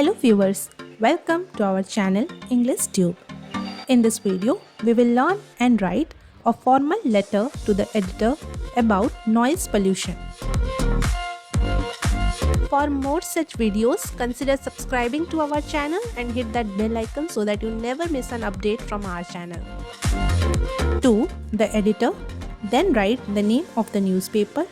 Hello viewers, welcome to our channel English Tube. In this video, we will learn and write a formal letter to the editor about noise pollution. For more such videos, consider subscribing to our channel and hit that bell icon so that you never miss an update from our channel. To the editor, then write the name of the newspaper,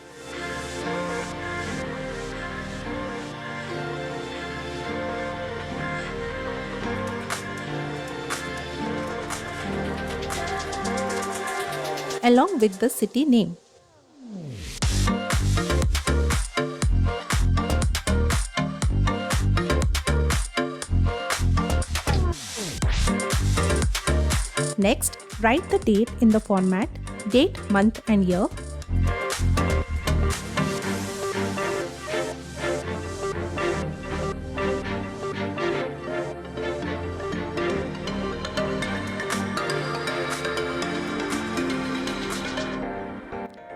along with the city name. Next, write the date in the format date, month and year.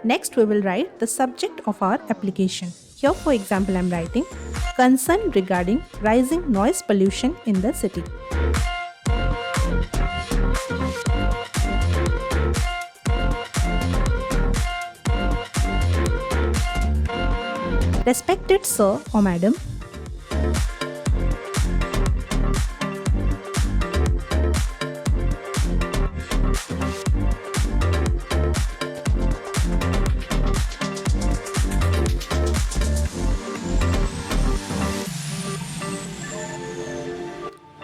Next, we will write the subject of our application. Here, for example, I am writing concern regarding rising noise pollution in the city. Respected Sir or Madam,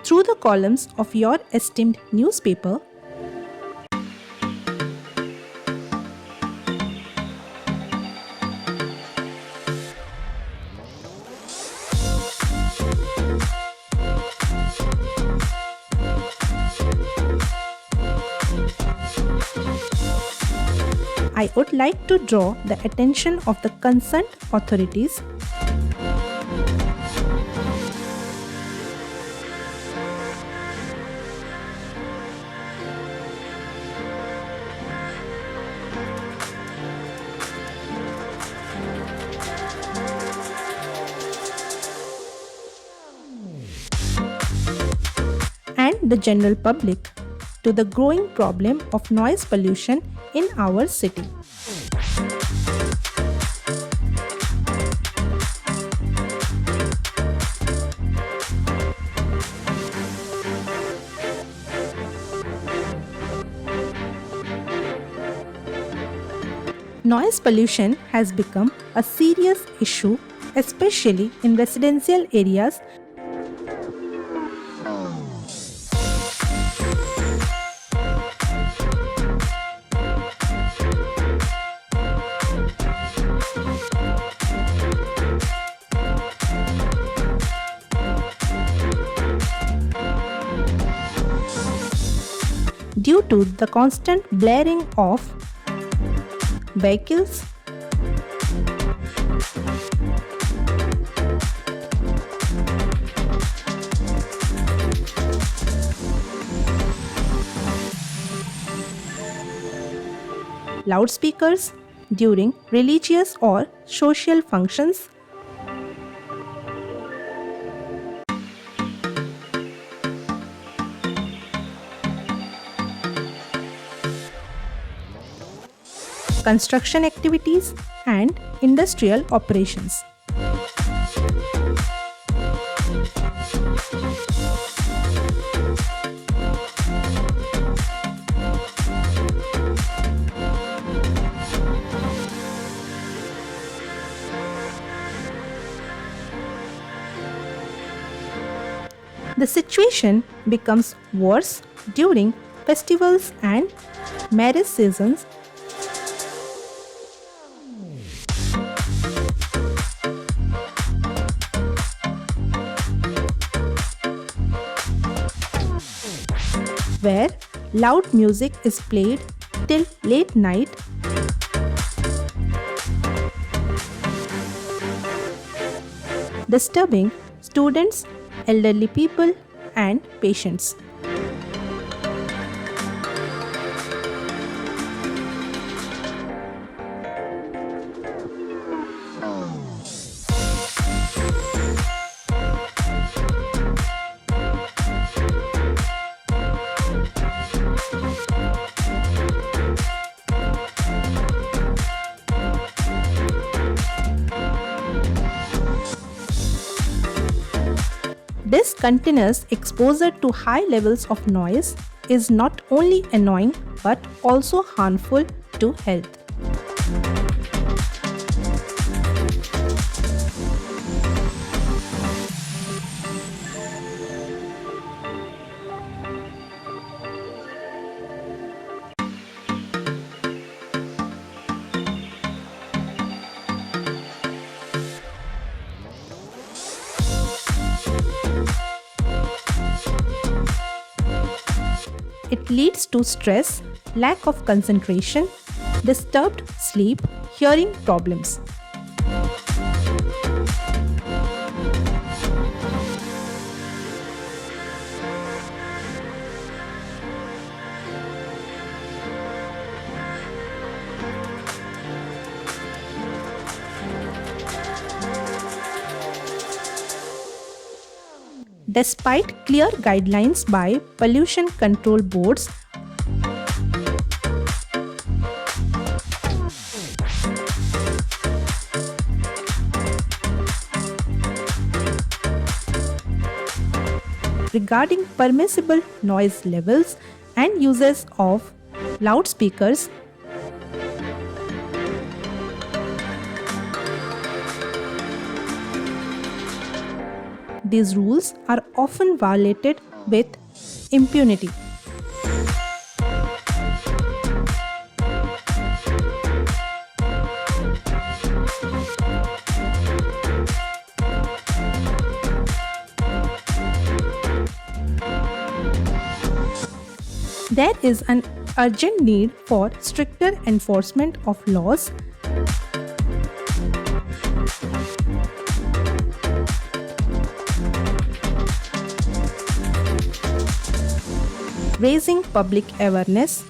through the columns of your esteemed newspaper, I would like to draw the attention of the concerned authorities and the general public to the growing problem of noise pollution in our city. Noise pollution has become a serious issue, especially in residential areas . Due to the constant blaring of vehicles, loudspeakers during religious or social functions, construction activities and industrial operations. The situation becomes worse during festivals and marriage seasons, where loud music is played till late night, disturbing students, elderly people, and patients. This continuous exposure to high levels of noise is not only annoying but also harmful to health. It leads to stress, lack of concentration, disturbed sleep, hearing problems. Despite clear guidelines by pollution control boards, regarding permissible noise levels and uses of loudspeakers, these rules are often violated with impunity. There is an urgent need for stricter enforcement of laws raising public awareness,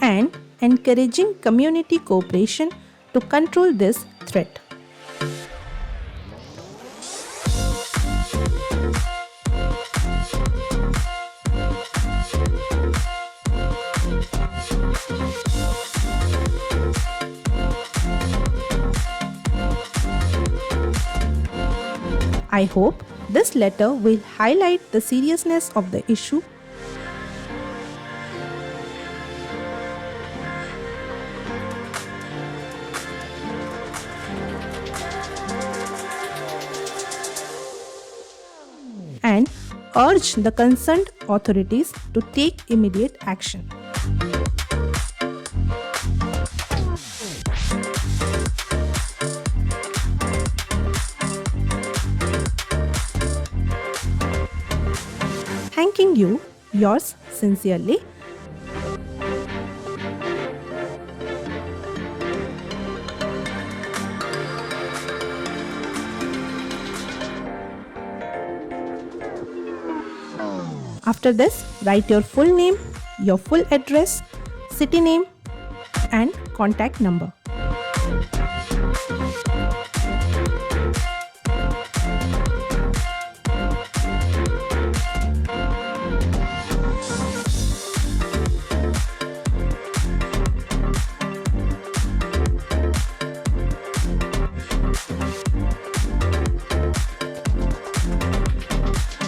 and encouraging community cooperation to control this threat. I hope this letter will highlight the seriousness of the issue and urge the concerned authorities to take immediate action. Thanking you, yours sincerely. After this, write your full name, your full address, city name, and contact number.